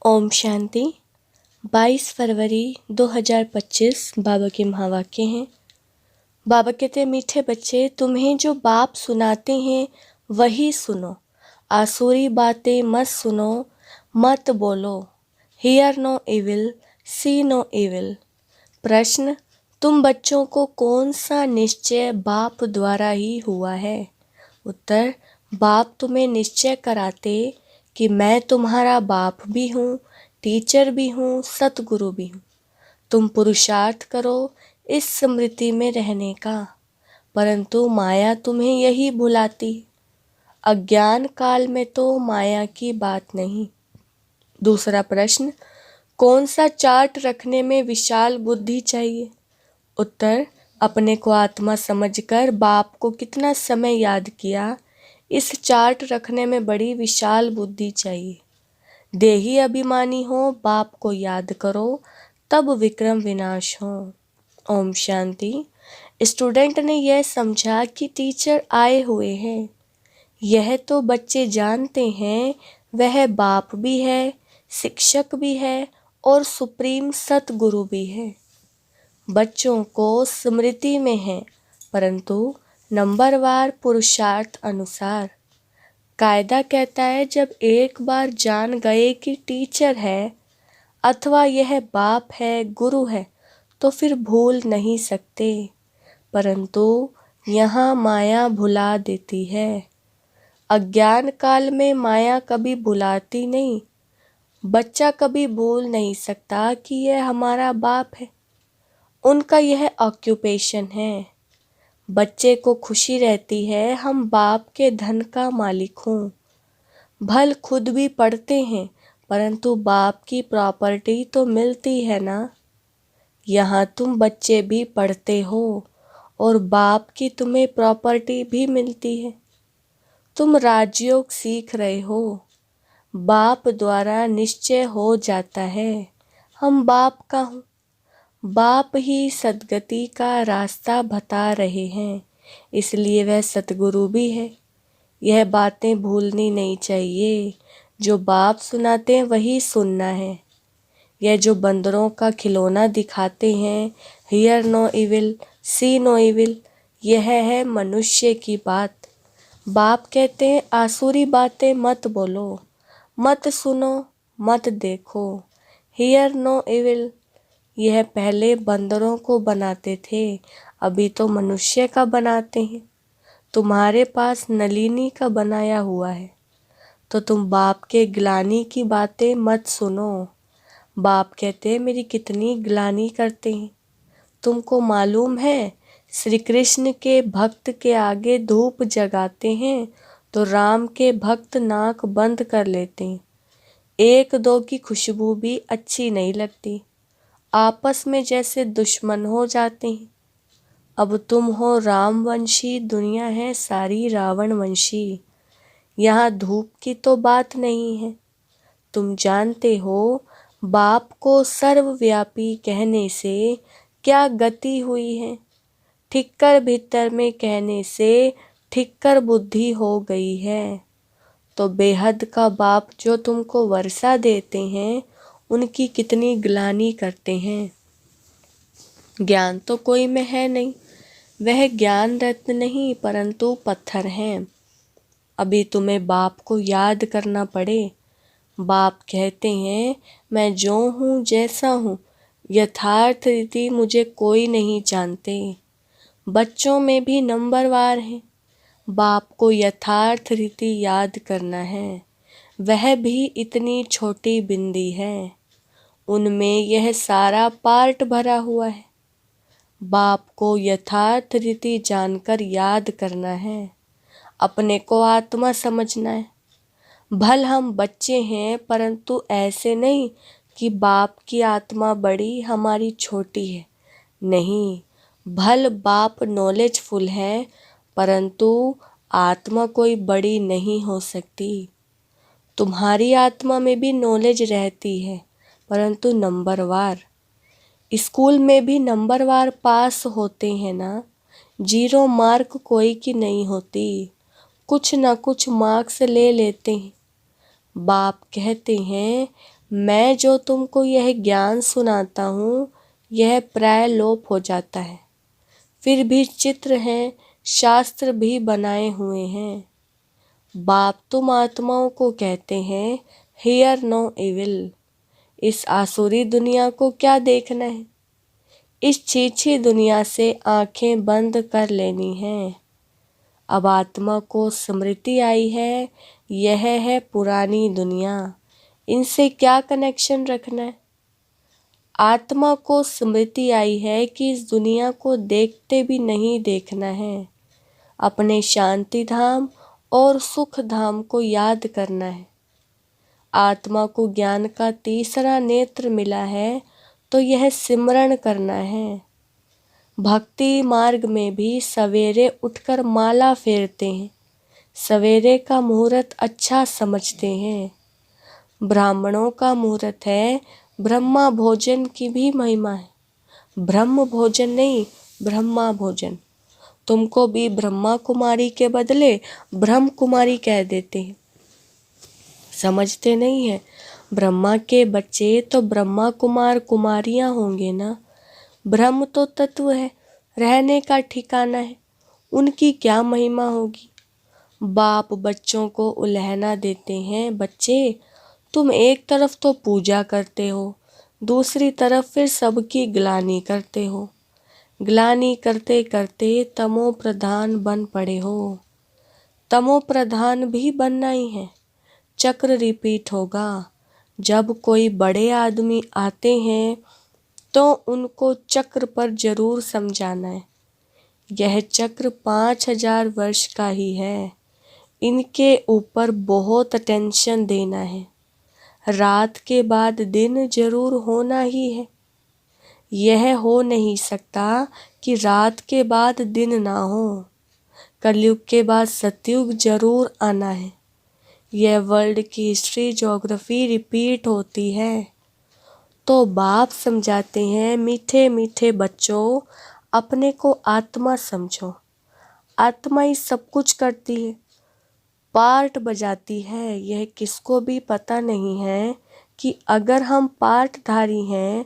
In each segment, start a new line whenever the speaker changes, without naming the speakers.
ओम शांति। 22 फरवरी 2025 बाबा के महावाक्य हैं। बाबा कहते हैं, मीठे बच्चे, तुम्हें जो बाप सुनाते हैं वही सुनो। आसुरी बातें मत सुनो, मत बोलो। Hear no evil, see no evil. प्रश्न, तुम बच्चों को कौन सा निश्चय बाप द्वारा ही हुआ है? उत्तर, बाप तुम्हें निश्चय कराते कि मैं तुम्हारा बाप भी हूँ, टीचर भी हूँ, सतगुरु भी हूँ। तुम पुरुषार्थ करो इस स्मृति में रहने का, परंतु माया तुम्हें यही भुलाती। अज्ञान काल में तो माया की बात नहीं। दूसरा प्रश्न, कौन सा चार्ट रखने में विशाल बुद्धि चाहिए? उत्तर, अपने को आत्मा समझकर बाप को कितना समय याद किया, इस चार्ट रखने में बड़ी विशाल बुद्धि चाहिए। देही अभिमानी हो, बाप को याद करो, तब विक्रम विनाश हो। ओम शांति। स्टूडेंट ने यह समझा कि टीचर आए हुए हैं। यह तो बच्चे जानते हैं वह बाप भी है, शिक्षक भी है और सुप्रीम सतगुरु भी है। बच्चों को स्मृति में है, परंतु नंबरवार पुरुषार्थ अनुसार। कायदा कहता है, जब एक बार जान गए कि टीचर है अथवा यह बाप है, गुरु है, तो फिर भूल नहीं सकते। परंतु यहाँ माया भुला देती है। अज्ञान काल में माया कभी भुलाती नहीं। बच्चा कभी भूल नहीं सकता कि यह हमारा बाप है। उनका यह ऑक्यूपेशन है। बच्चे को खुशी रहती है हम बाप के धन का मालिक हूँ। भल खुद भी पढ़ते हैं, परंतु बाप की प्रॉपर्टी तो मिलती है ना। यहाँ तुम बच्चे भी पढ़ते हो और बाप की तुम्हें प्रॉपर्टी भी मिलती है। तुम राजयोग सीख रहे हो। बाप द्वारा निश्चय हो जाता है हम बाप का हूँ। बाप ही सद्गति का रास्ता बता रहे हैं, इसलिए वह सतगुरु भी है। यह बातें भूलनी नहीं चाहिए। जो बाप सुनाते हैं वही सुनना है। यह जो बंदरों का खिलौना दिखाते हैं, hear no evil, see no evil, यह है मनुष्य की बात। बाप कहते हैं, आसुरी बातें मत बोलो, मत सुनो, मत देखो। हियर नो इविल, यह पहले बंदरों को बनाते थे, अभी तो मनुष्य का बनाते हैं। तुम्हारे पास नलिनी का बनाया हुआ है, तो तुम बाप के ग्लानि की बातें मत सुनो। बाप कहते हैं, मेरी कितनी ग्लानि करते हैं। तुमको मालूम है, श्री कृष्ण के भक्त के आगे धूप जगाते हैं तो राम के भक्त नाक बंद कर लेते हैं। एक दो की खुशबू भी अच्छी नहीं लगती। आपस में जैसे दुश्मन हो जाते हैं। अब तुम हो रामवंशी, दुनिया है सारी रावणवंशी। यहाँ धूप की तो बात नहीं है। तुम जानते हो बाप को सर्वव्यापी कहने से क्या गति हुई है। ठिक्कर भीतर में कहने से ठिक्कर बुद्धि हो गई है। तो बेहद का बाप जो तुमको वर्षा देते हैं, उनकी कितनी ग्लानि करते हैं। ज्ञान तो कोई में है नहीं। वह ज्ञान रत्न नहीं, परंतु पत्थर हैं। अभी तुम्हें बाप को याद करना पड़े। बाप कहते हैं, मैं जो हूँ, जैसा हूँ, यथार्थ रीति मुझे कोई नहीं जानते। बच्चों में भी नंबरवार हैं। बाप को यथार्थ रीति याद करना है। वह भी इतनी छोटी बिंदी है, उनमें यह सारा पार्ट भरा हुआ है। बाप को यथार्थ रीति जानकर याद करना है। अपने को आत्मा समझना है। भल हम बच्चे हैं, परंतु ऐसे नहीं कि बाप की आत्मा बड़ी, हमारी छोटी है। नहीं, भल बाप नॉलेजफुल है, परंतु आत्मा कोई बड़ी नहीं हो सकती। तुम्हारी आत्मा में भी नॉलेज रहती है, परंतु नंबरवार। स्कूल में भी नंबरवार पास होते हैं ना। 0 मार्क कोई की नहीं होती, कुछ ना कुछ मार्क्स ले लेते हैं। बाप कहते हैं, मैं जो तुमको यह ज्ञान सुनाता हूँ यह प्राय लोप हो जाता है। फिर भी चित्र हैं, शास्त्र भी बनाए हुए हैं। बाप तुम आत्माओं को कहते हैं हियर नो इविल। इस आसुरी दुनिया को क्या देखना है? इस छीछी दुनिया से आंखें बंद कर लेनी है। अब आत्मा को स्मृति आई है, यह है पुरानी दुनिया, इनसे क्या कनेक्शन रखना है? आत्मा को स्मृति आई है कि इस दुनिया को देखते भी नहीं देखना है। अपने शांति धाम और सुख धाम को याद करना है। आत्मा को ज्ञान का तीसरा नेत्र मिला है तो यह सिमरण करना है। भक्ति मार्ग में भी सवेरे उठकर माला फेरते हैं, सवेरे का मुहूर्त अच्छा समझते हैं। ब्राह्मणों का मुहूर्त है, ब्रह्मा भोजन की भी महिमा है। ब्रह्म भोजन नहीं, ब्रह्मा भोजन। तुमको भी ब्रह्मा कुमारी के बदले ब्रह्म कुमारी कह देते हैं, समझते नहीं है। ब्रह्मा के बच्चे तो ब्रह्मा कुमार कुमारियां होंगे ना। ब्रह्म तो तत्व है, रहने का ठिकाना है, उनकी क्या महिमा होगी। बाप बच्चों को उल्हना देते हैं, बच्चे तुम एक तरफ तो पूजा करते हो, दूसरी तरफ फिर सबकी ग्लानि करते हो। ग्लानि करते करते तमो प्रधान बन पड़े हो। तमो प्रधान भी बनना ही है। चक्र रिपीट होगा। जब कोई बड़े आदमी आते हैं तो उनको चक्र पर जरूर समझाना है। यह चक्र 5000 वर्ष का ही है, इनके ऊपर बहुत टेंशन देना है। रात के बाद दिन जरूर होना ही है। यह हो नहीं सकता कि रात के बाद दिन ना हो। कलयुग के बाद सतयुग जरूर आना है। यह वर्ल्ड की हिस्ट्री ज्योग्राफी रिपीट होती है। तो बाप समझाते हैं, मीठे मीठे बच्चों अपने को आत्मा समझो। आत्मा ही सब कुछ करती है, पार्ट बजाती है। यह किसको भी पता नहीं है कि अगर हम पार्टधारी हैं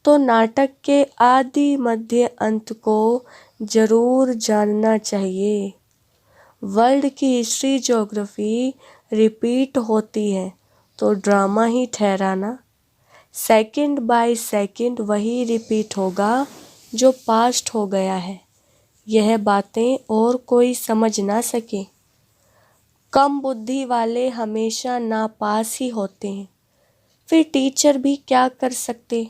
तो नाटक के आदि मध्य अंत को जरूर जानना चाहिए। वर्ल्ड की हिस्ट्री ज्योग्राफी रिपीट होती है तो ड्रामा ही ठहराना। सेकंड बाय सेकंड वही रिपीट होगा जो पास्ट हो गया है। यह बातें और कोई समझ ना सके। कम बुद्धि वाले हमेशा नापास ही होते हैं। फिर टीचर भी क्या कर सकते?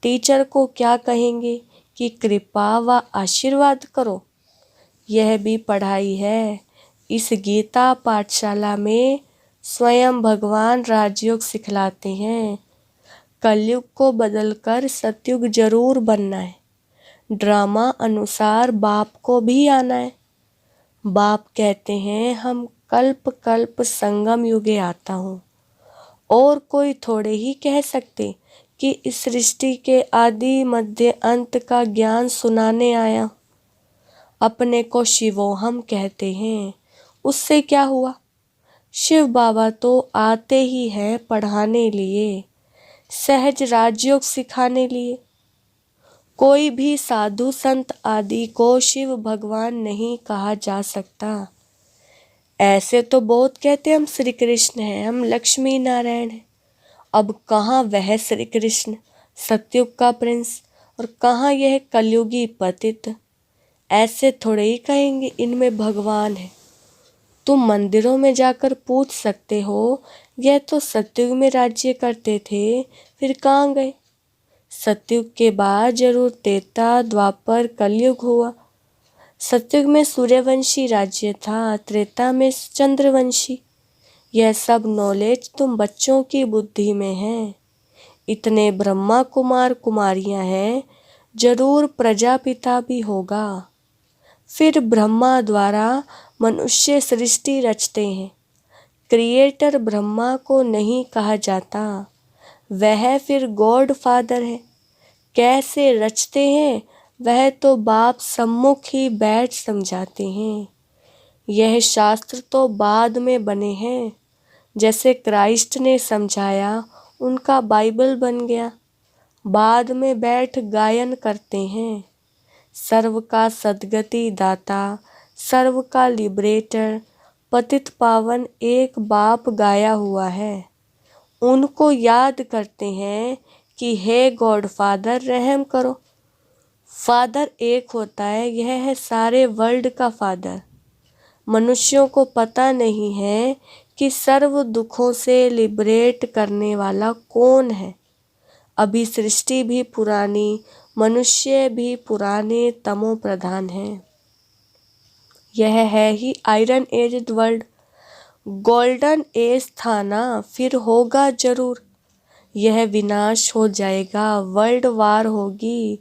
टीचर को क्या कहेंगे कि कृपा व आशीर्वाद करो? यह भी पढ़ाई है। इस गीता पाठशाला में स्वयं भगवान राजयोग सिखलाते हैं। कलयुग को बदलकर सतयुग जरूर बनना है। ड्रामा अनुसार बाप को भी आना है। बाप कहते हैं हम कल्प कल्प संगम युगे आता हूँ। और कोई थोड़े ही कह सकते कि इस सृष्टि के आदि मध्य अंत का ज्ञान सुनाने आया। अपने को शिवोहम कहते हैं, उससे क्या हुआ? शिव बाबा तो आते ही हैं पढ़ाने लिए, सहज राजयोग सिखाने लिए। कोई भी साधु संत आदि को शिव भगवान नहीं कहा जा सकता। ऐसे तो बहुत कहते हम श्री कृष्ण हैं, हम लक्ष्मी नारायण हैं। अब कहाँ वह श्री कृष्ण सतयुग का प्रिंस और कहाँ यह कलयुगी पतित? ऐसे थोड़े ही कहेंगे इनमें भगवान है। तुम मंदिरों में जाकर पूछ सकते हो, यह तो सतयुग में राज्य करते थे, फिर कहाँ गए? सतयुग के बाद जरूर त्रेता द्वापर कलयुग हुआ। सतयुग में सूर्यवंशी राज्य था, त्रेता में चंद्रवंशी। यह सब नॉलेज तुम बच्चों की बुद्धि में है। इतने ब्रह्मा कुमार कुमारियां हैं, जरूर प्रजापिता भी होगा। फिर ब्रह्मा द्वारा मनुष्य सृष्टि रचते हैं। क्रिएटर ब्रह्मा को नहीं कहा जाता, वह फिर गॉड फादर है। कैसे रचते हैं वह तो बाप सम्मुख ही बैठ समझाते हैं। यह शास्त्र तो बाद में बने हैं। जैसे क्राइस्ट ने समझाया उनका बाइबल बन गया। बाद में बैठ गायन करते हैं। सर्व का सद्गति दाता, सर्व का लिबरेटर, पतित पावन एक बाप गाया हुआ है। उनको याद करते हैं कि हे गॉड फादर रहम करो। फादर एक होता है, यह है सारे वर्ल्ड का फादर। मनुष्यों को पता नहीं है कि सर्व दुखों से लिबरेट करने वाला कौन है। अभी सृष्टि भी पुरानी, मनुष्य भी पुराने तमो प्रधान है। यह है ही iron age world. Golden age था ना, फिर होगा जरूर। यह विनाश हो जाएगा, वर्ल्ड वार होगी,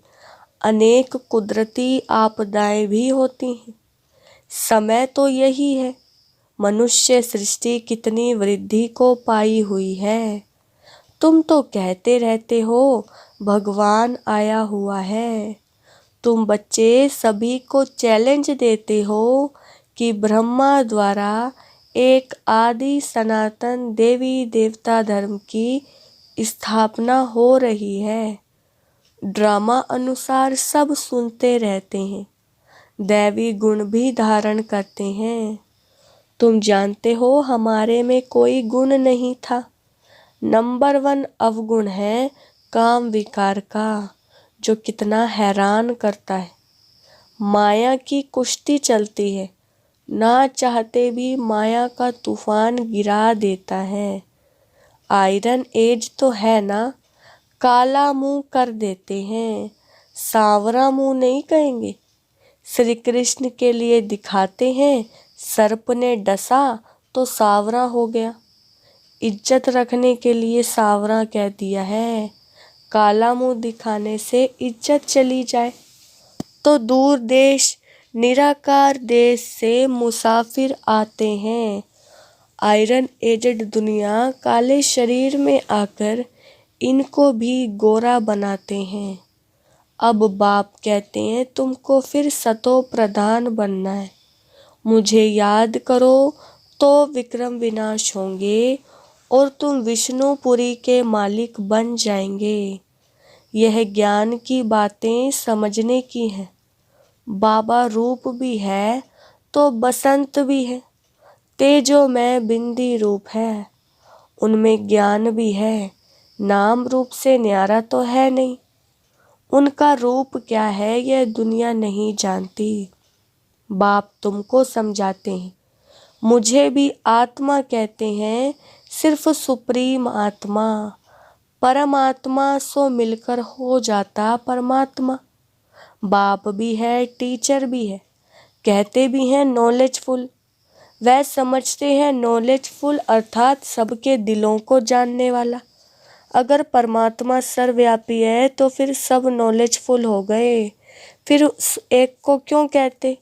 अनेक कुदरती आपदाएं भी होती हैं। समय तो यही है। मनुष्य सृष्टि कितनी वृद्धि को पाई हुई है। तुम तो कहते रहते हो भगवान आया हुआ है। तुम बच्चे सभी को चैलेंज देते हो कि ब्रह्मा द्वारा एक आदि सनातन देवी देवता धर्म की स्थापना हो रही है। ड्रामा अनुसार सब सुनते रहते हैं, दैवी गुण भी धारण करते हैं। तुम जानते हो हमारे में कोई गुण नहीं था। नंबर 1 अवगुण है काम विकार का, जो कितना हैरान करता है। माया की कुश्ती चलती है, ना चाहते भी माया का तूफान गिरा देता है। आयरन एज तो है ना, काला मुंह कर देते हैं, सांवरा मुंह नहीं कहेंगे। श्री कृष्ण के लिए दिखाते हैं, सर्प ने डसा तो सांवरा हो गया। इज्जत रखने के लिए सांवरा कह दिया है। काला मुंह दिखाने से इज्जत चली जाए तो दूर देश निराकार देश से मुसाफिर आते हैं। आयरन एजेड दुनिया काले शरीर में आकर इनको भी गोरा बनाते हैं। अब बाप कहते हैं तुमको फिर सतो प्रधान बनना है। मुझे याद करो तो विक्रम विनाश होंगे और तुम विष्णुपुरी के मालिक बन जाएंगे। यह ज्ञान की बातें समझने की हैं। बाबा रूप भी है तो बसंत भी है। तेजो में बिंदी रूप है, उनमें ज्ञान भी है। नाम रूप से न्यारा तो है नहीं। उनका रूप क्या है यह दुनिया नहीं जानती। बाप तुमको समझाते हैं। मुझे भी आत्मा कहते हैं, सिर्फ सुप्रीम आत्मा। परमात्मा सो मिलकर हो जाता परमात्मा। बाप भी है, टीचर भी है, कहते भी हैं नॉलेजफुल। वह समझते हैं नॉलेजफुल अर्थात सबके दिलों को जानने वाला। अगर परमात्मा सर्वव्यापी है तो फिर सब नॉलेजफुल हो गए, फिर उस एक को क्यों कहते।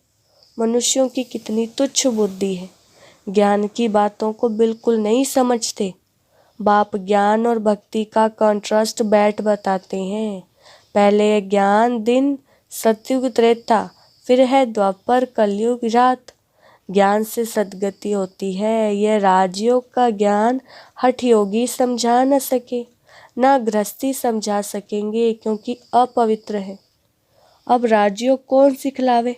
मनुष्यों की कितनी तुच्छ बुद्धि है, ज्ञान की बातों को बिल्कुल नहीं समझते। बाप ज्ञान और भक्ति का कॉन्ट्रास्ट बैठ बताते हैं। पहले है ज्ञान दिन, सतयुग त्रेता, फिर है द्वापर कलयुग रात। ज्ञान से सद्गति होती है। यह राजयोग का ज्ञान हठ योगी समझा न सके, ना गृहस्थी समझा सकेंगे क्योंकि अपवित्र है। अब राजयोग कौन सिखलावे?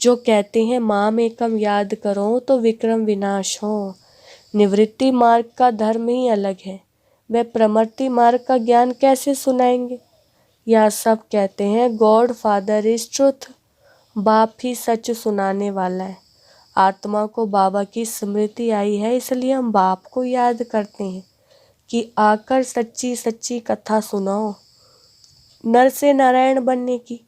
जो कहते हैं माम एकम याद करो तो विक्रम विनाश हो। निवृत्ति मार्ग का धर्म ही अलग है, वे प्रमृति मार्ग का ज्ञान कैसे सुनाएंगे? यह सब कहते हैं गॉड फादर इज ट्रुथ, बाप ही सच सुनाने वाला है। आत्मा को बाबा की स्मृति आई है, इसलिए हम बाप को याद करते हैं कि आकर सच्ची सच्ची कथा सुनाओ नर से नारायण बनने की।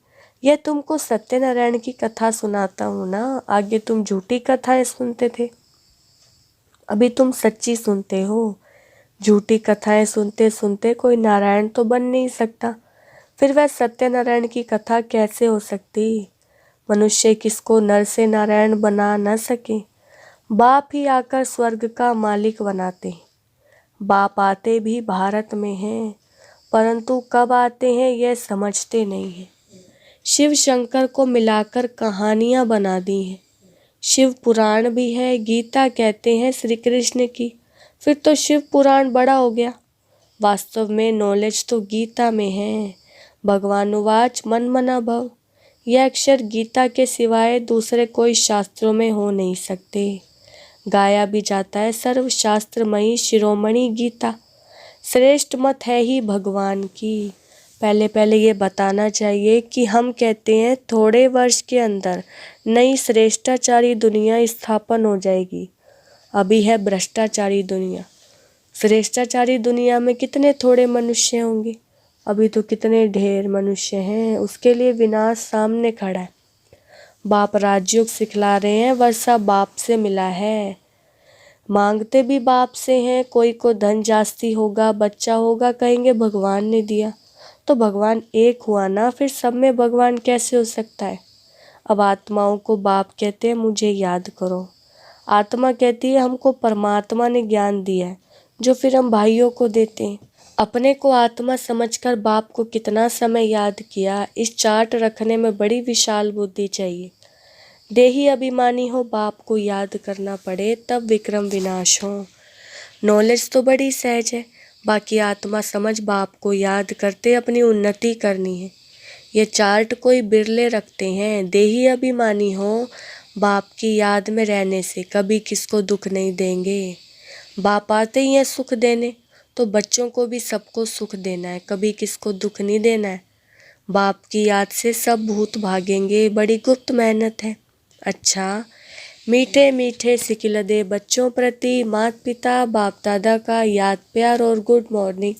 यह तुमको सत्यनारायण की कथा सुनाता हूँ ना, आगे तुम झूठी कथाएं सुनते थे, अभी तुम सच्ची सुनते हो। झूठी कथाएं सुनते सुनते कोई नारायण तो बन नहीं सकता, फिर वह सत्यनारायण की कथा कैसे हो सकती? मनुष्य किसको नर से नारायण बना न सके। बाप ही आकर स्वर्ग का मालिक बनाते हैं। बाप आते भी भारत में हैं, परंतु कब आते हैं यह समझते नहीं हैं। शिव शंकर को मिलाकर कहानियाँ बना दी हैं। शिव पुराण भी है, गीता कहते हैं श्री कृष्ण की, फिर तो शिव पुराण बड़ा हो गया। वास्तव में नॉलेज तो गीता में है। भगवानुवाच मन मना भव। यह अक्षर गीता के सिवाय दूसरे कोई शास्त्रों में हो नहीं सकते। गाया भी जाता है सर्वशास्त्रमयी शिरोमणि गीता, श्रेष्ठ मत है ही भगवान की। पहले ये बताना चाहिए कि हम कहते हैं थोड़े वर्ष के अंदर नई श्रेष्ठाचारी दुनिया स्थापन हो जाएगी। अभी है भ्रष्टाचारी दुनिया। श्रेष्ठाचारी दुनिया में कितने थोड़े मनुष्य होंगे? अभी तो कितने ढेर मनुष्य हैं। उसके लिए विनाश सामने खड़ा है। बाप राजयोग सिखला रहे हैं, वर्षा बाप से मिला है। मांगते भी बाप से हैं। कोई को धन जास्ती होगा, बच्चा होगा, कहेंगे भगवान ने दिया। तो भगवान एक हुआ ना, फिर सब में भगवान कैसे हो सकता है? अब आत्माओं को बाप कहते हैं मुझे याद करो। आत्मा कहती है हमको परमात्मा ने ज्ञान दिया है, जो फिर हम भाइयों को देते हैं। अपने को आत्मा समझकर बाप को कितना समय याद किया, इस चार्ट रखने में बड़ी विशाल बुद्धि चाहिए। देही अभिमानी हो, बाप को याद करना पड़े तब विक्रम विनाश हो। नॉलेज तो बड़ी सहज है, बाकी आत्मा समझ बाप को याद करते अपनी उन्नति करनी है। ये चार्ट कोई बिरले रखते हैं। देही अभिमानी हो, बाप की याद में रहने से कभी किसको दुख नहीं देंगे। बाप आते ही हैं सुख देने, तो बच्चों को भी सबको सुख देना है, कभी किसको दुख नहीं देना है। बाप की याद से सब भूत भागेंगे, बड़ी गुप्त मेहनत है। अच्छा, मीठे मीठे सिकिलदे बच्चों प्रति माता पिता बाप दादा का याद प्यार और गुड मॉर्निंग।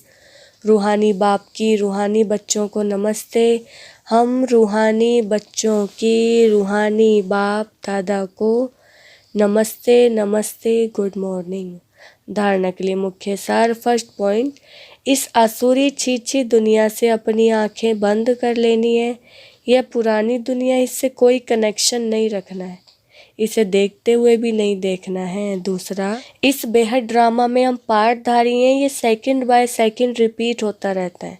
रूहानी बाप की रूहानी बच्चों को नमस्ते। हम रूहानी बच्चों की रूहानी बाप दादा को नमस्ते नमस्ते, गुड मॉर्निंग। धारणा के लिए मुख्य सार। फर्स्ट पॉइंट, इस आसुरी छीछी दुनिया से अपनी आंखें बंद कर लेनी है। यह पुरानी दुनिया, इससे कोई कनेक्शन नहीं रखना है, इसे देखते हुए भी नहीं देखना है। दूसरा, इस बेहद ड्रामा में हम पार्टधारी हैं। ये सेकंड बाय सेकंड रिपीट होता रहता है।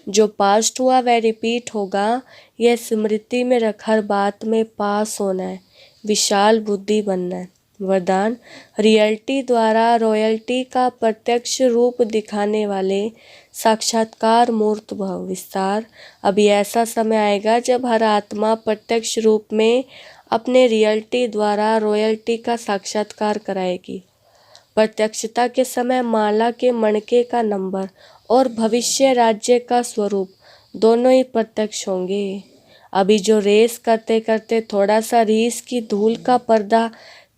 जो पास्ट हुआ वह रिपीट होगा। यह स्मृति में रख हर बात में पास होना है, विशाल बुद्धि बनना है। वरदान, रियलिटी द्वारा रॉयल्टी का प्रत्यक्ष रूप दिखाने वाले साक्षात्कार मूर्त भव। विस्तार, अभी ऐसा समय आएगा जब हर आत्मा प्रत्यक्ष रूप में अपने रियलिटी द्वारा रॉयल्टी का साक्षात्कार कराएगी। प्रत्यक्षता के समय माला के मणके का नंबर और भविष्य राज्य का स्वरूप दोनों ही प्रत्यक्ष होंगे। अभी जो रेस करते करते थोड़ा सा रीस की धूल का पर्दा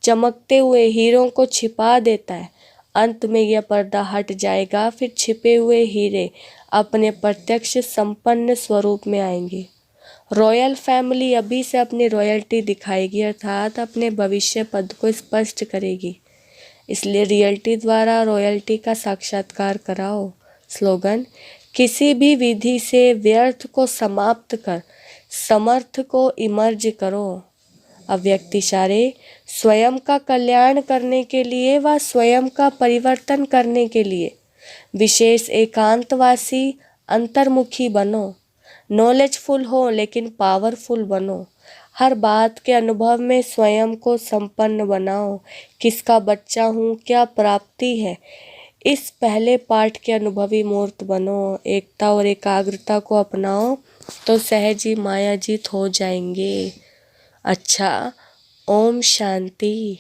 चमकते हुए हीरों को छिपा देता है, अंत में यह पर्दा हट जाएगा, फिर छिपे हुए हीरे अपने प्रत्यक्ष संपन्न स्वरूप में आएंगे। रॉयल फैमिली अभी से अपनी रॉयल्टी दिखाएगी, अर्थात अपने भविष्य पद को स्पष्ट करेगी। इसलिए रियलिटी द्वारा रॉयल्टी का साक्षात्कार कराओ। स्लोगन, किसी भी विधि से व्यर्थ को समाप्त कर समर्थ को इमर्ज करो। अव्यक्त इशारे, स्वयं का कल्याण करने के लिए व स्वयं का परिवर्तन करने के लिए विशेष एकांतवासी अंतर्मुखी बनो। नॉलेजफुल हो लेकिन पावरफुल बनो। हर बात के अनुभव में स्वयं को संपन्न बनाओ। किसका बच्चा हूँ, क्या प्राप्ति है, इस पहले पाठ के अनुभवी मूर्त बनो। एकता और एकाग्रता को अपनाओ तो सहज ही माया जीत हो जाएंगे। अच्छा, ओम शांति।